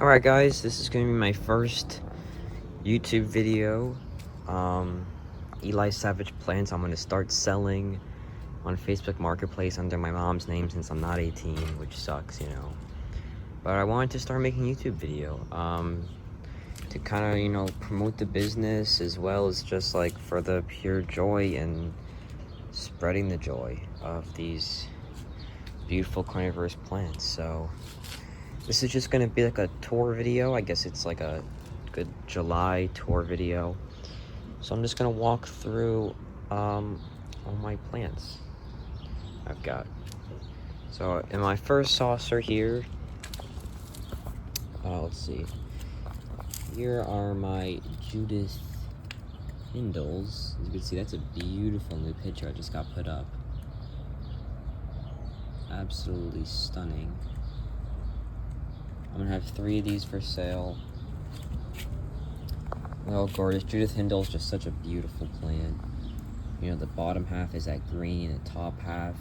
Alright guys, this is going to be my first YouTube video. Eli Savage Plants I'm going to start selling on Facebook Marketplace under my mom's name since I'm not 18, which sucks, you know. But I wanted to start making a YouTube video to kind of, promote the business as well as just like for the pure joy and spreading the joy of these beautiful carnivorous plants. So this is just gonna be like a tour video. I guess it's like a good July tour video. So I'm just gonna walk through all my plants I've got. So in my first saucer here, let's see. Here are my Judith Hindles. As you can see, that's a beautiful new picture I just got put up. Absolutely stunning. I'm gonna have 3 of these for sale. Oh, gorgeous. Judith Hindle is just such a beautiful plant. You know, the bottom half is that green, the top half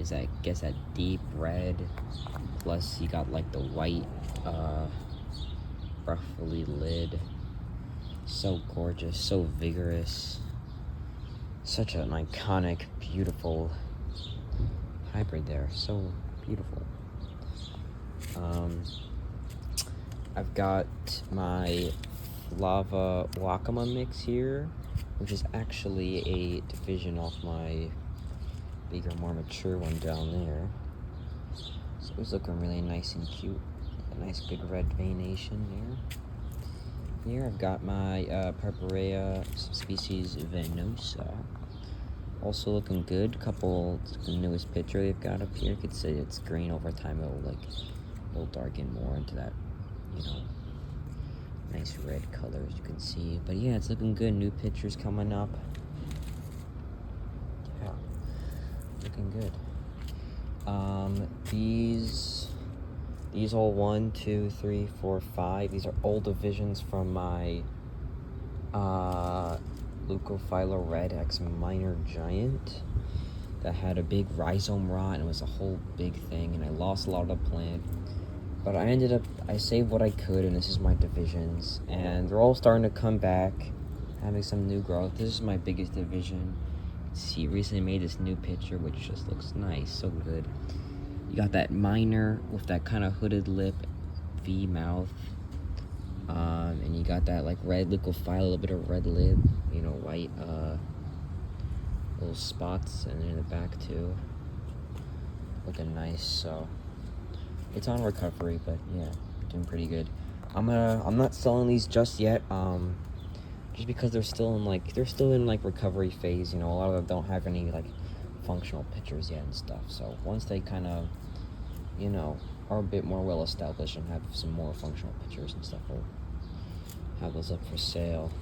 is that, I guess, that deep red. Plus, you got like the white, ruffly lid. So gorgeous, so vigorous. Such an iconic, beautiful hybrid there. So beautiful. I've got my lava wakama mix here, which is actually a division off my bigger, more mature one down there. So it's looking really nice and cute. A nice good red veination there. Here I've got my Purpurea species Venosa. Also looking good. Couple, the newest picture they've got up here. You could say it's green. Over time it'll darken more into that, nice red color, as you can see. But yeah, it's looking good. New pictures coming up. Yeah, looking good. These all 1, 2, 3, 4, 5. These are old divisions from my Leucophylla Red X Minor Giant that had a big rhizome rot, and it was a whole big thing, and I lost a lot of the plant. But I saved what I could, and this is my divisions. And they're all starting to come back, having some new growth. This is my biggest division. See, recently made this new picture, which just looks nice, so good. You got that minor with that kind of hooded lip, V mouth. And you got that like red leucophylla, a little bit of red lip, white little spots, and in the back too. Looking nice, so. It's on recovery, but yeah, doing pretty good. I'm not selling these just yet, just because they're still in recovery phase. A lot of them don't have any like functional pictures yet and stuff. So once they kind of, are a bit more well established and have some more functional pictures and stuff, we'll have those up for sale.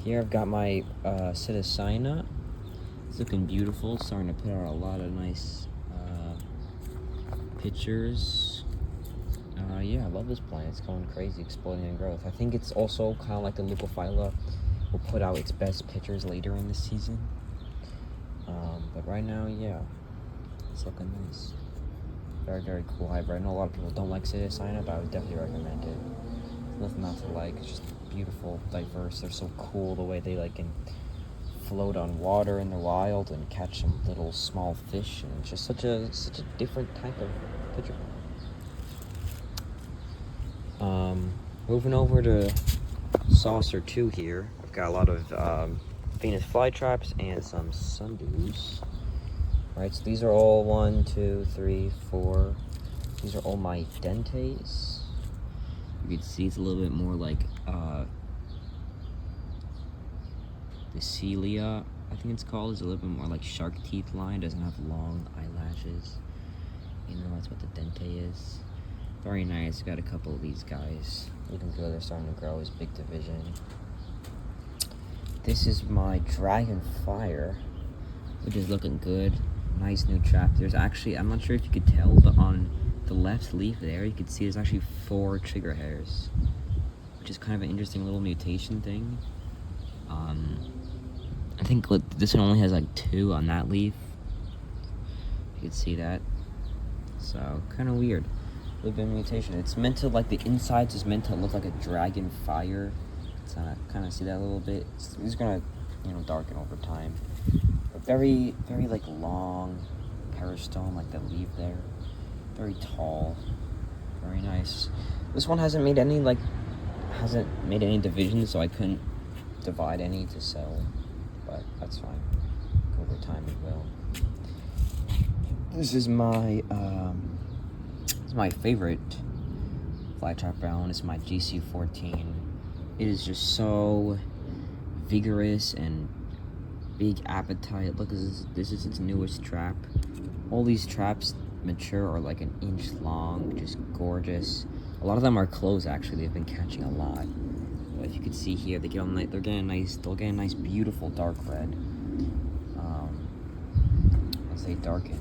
Here I've got my Psittacina. It's looking beautiful. It's starting to put out a lot of nice pictures. Yeah, I love this plant. It's going crazy, exploding in growth. I think it's also kind of like the Leucophylla will put out its best pictures later in the season. But right now, yeah, it's looking nice. Very, very cool hybrid. I know a lot of people don't like Psittacina, but I would definitely recommend it. Nothing not to like. It's just beautiful, diverse. They're so cool the way they can float on water in the wild and catch some little small fish, and it's just such a different type of picture. Moving over to saucer 2 here, I've got a lot of Venus flytraps and some sundews. Right, so these are all 1, 2, 3, 4. These are all my dentes. You can see it's a little bit more like the cilia, I think it's called, is a little bit more like shark teeth line. Doesn't have long eyelashes. That's what the dente is. Very nice. Got a couple of these guys. Looking good. They're starting to grow. His big division. This is my Dragonfire, which is looking good. Nice new trap. There's actually, I'm not sure if you could tell, but on the left leaf there, you can see there's actually 4 trigger hairs, which is kind of an interesting little mutation thing. I think this one only has like 2 on that leaf. You can see that. So kind of weird. Living mutation. It's meant to, like, the insides is meant to look like a dragon fire. So I kind of see that a little bit. It's gonna, you know, darken over time. But very, very, like, long peristome, like the leaf there. Very tall. Very nice. This one hasn't made any divisions, so I couldn't divide any to sell. But that's fine. Over time it will. This is my favorite flytrap brown. It's my GC14. It is just so vigorous and big appetite. Look, this is its newest trap. All these traps mature are like an inch long, just gorgeous. A lot of them are closed actually. They've been catching a lot. But if you can see here, they'll get a nice beautiful dark red. As they darken.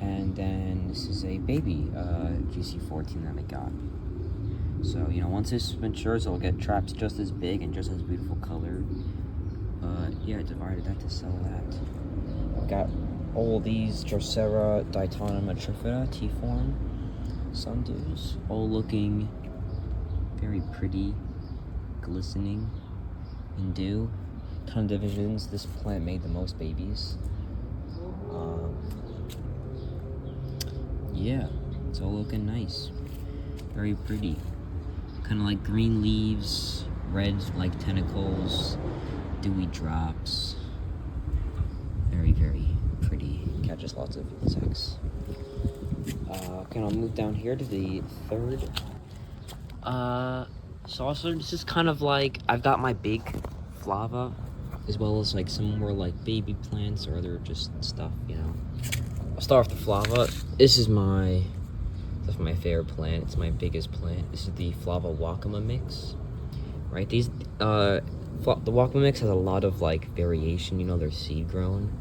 And then this is a baby GC14 that I got. So, you know, once this matures, it'll get traps just as big and just as beautiful color. But yeah, I divided that to sell that. I've got all these Drosera Diatonema trifida T-form sundews, all looking very pretty, glistening in dew. Ton of divisions. This plant made the most babies. Yeah, it's all looking nice. Very pretty. Kind of like green leaves, red like tentacles, dewy drops. Very, very pretty. Catches lots of insects. Okay, I'll move down here to the third. So also this is kind of like, I've got my big flava, as well as like some more like baby plants or other just stuff, you know. I'll start off the flava. This is my favorite plant. It's my biggest plant. This is the Flava Wakama mix, right? The Wakama mix has a lot of like variation. You know, they're seed grown,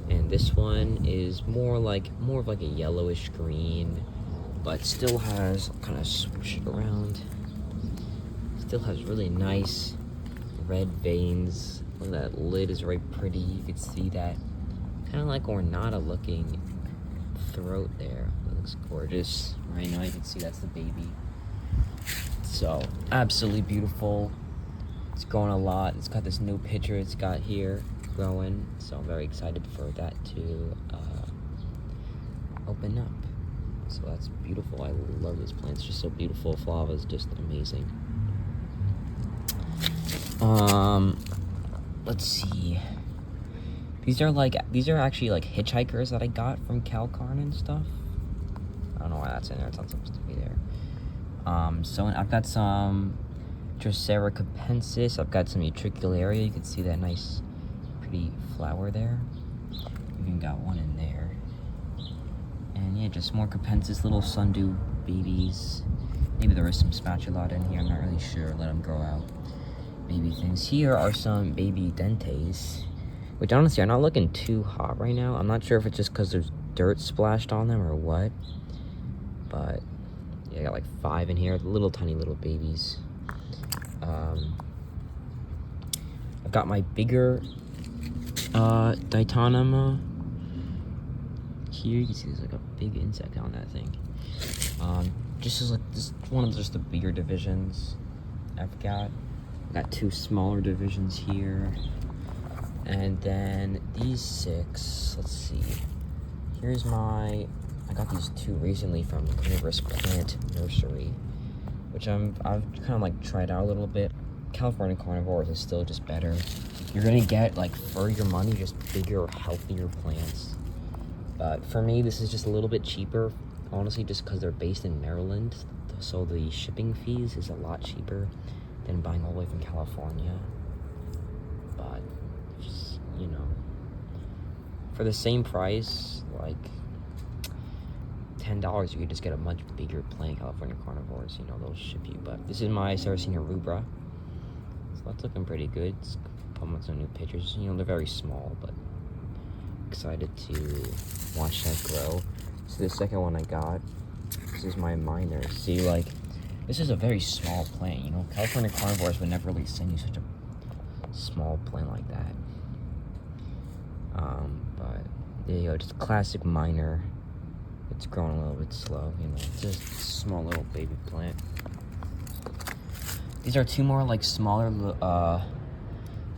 and this one is more of like a yellowish green, but still has, kind of swoosh it around. Still has really nice red veins. Look, that lid is very pretty. You can see that kind of like ornata looking throat there. That looks gorgeous. Right now you can see that's the baby. So absolutely beautiful. It's growing a lot. It's got this new picture it's got here growing, so I'm very excited for that to open up. So that's beautiful. I love this plant. It's just so beautiful. Flava is just amazing. Let's see. These are actually like hitchhikers that I got from CalCarn and stuff. I don't know why that's in there. It's not supposed to be there. So I've got some Drosera capensis. I've got some utricularia. You can see that nice, pretty flower there. Even got one in there. And yeah, just more capensis, little sundew babies. Maybe there is some spatulata in here. I'm not really sure. Let them grow out. Baby things. Here are some baby dentes, which honestly are not looking too hot right now. I'm not sure if it's just because there's dirt splashed on them or what. But yeah, I got like 5 in here, little tiny little babies. I've got my bigger Diatonema here. You can see there's like a big insect on that thing. Just as like this one of just the bigger divisions I've got. I've got 2 smaller divisions here. And then these 6, let's see. Here's I got these 2 recently from Carnivorous Plant Nursery, which I've kind of like tried out a little bit. California Carnivorous is still just better. You're gonna get, like, for your money, just bigger, healthier plants. But for me, this is just a little bit cheaper, honestly, just because they're based in Maryland. So the shipping fees is a lot cheaper than buying all the way from California. But just, you know, for the same price, like $10, you could just get a much bigger plant. California Carnivores, you know, they'll ship you. But this is my Sarracenia rubra, so that's looking pretty good. It's put on some new pictures. You know, they're very small, but excited to watch that grow. So the second one I got, this is my minor. See, like, this is a very small plant, you know. California Carnivores would never really send you such a small plant like that. But there you go, just classic minor. It's growing a little bit slow, you know. It's just a small little baby plant. These are two more like smaller, the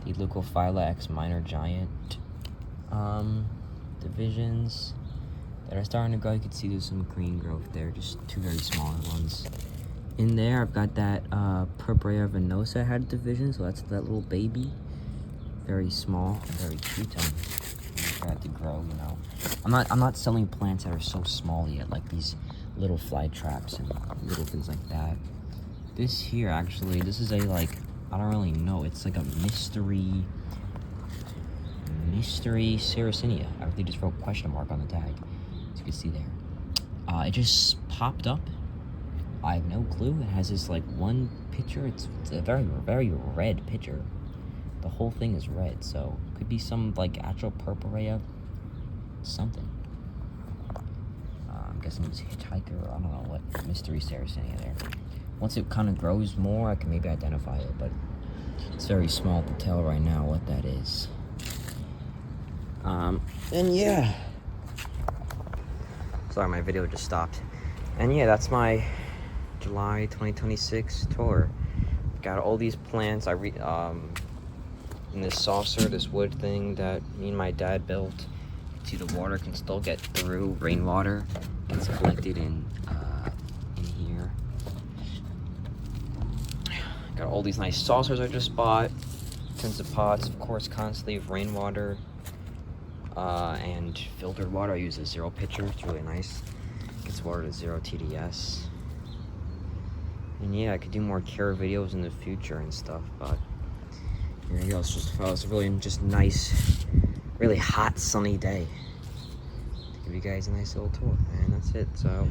Leucophylla X minor giant divisions that are starting to grow. You can see there's some green growth there, just two very smaller ones. In there, I've got that Purpurea venosa head division, so that's that little baby. Very small, very cute. For that to grow, you know. I'm not selling plants that are so small yet, like these little fly traps and little things like that. This here, actually, this is a like, I don't really know. It's like a mystery Sarracenia. I really just wrote question mark on the tag, as you can see there. It just popped up. I have no clue. It has this like one picture. It's a very red picture. The whole thing is red, so could be some like actual Purpurea something. I'm guessing it's hitchhiker, or I don't know what mystery Sarracenia there. Once it kind of grows more, I can maybe identify it, but it's very small to tell right now what that is. And yeah. Sorry, my video just stopped. And yeah, that's my July 2026 tour. Got all these plants. In this saucer, this wood thing that me and my dad built. See, the water can still get through. Rainwater gets collected in here. Got all these nice saucers I just bought. Tons of pots, of course, constantly of rainwater and filtered water. I use a zero pitcher. It's really nice. Gets water to 0 TDS. And yeah, I could do more care videos in the future and stuff, but here you go. It's a really just nice, really hot, sunny day to give you guys a nice little tour, and that's it. So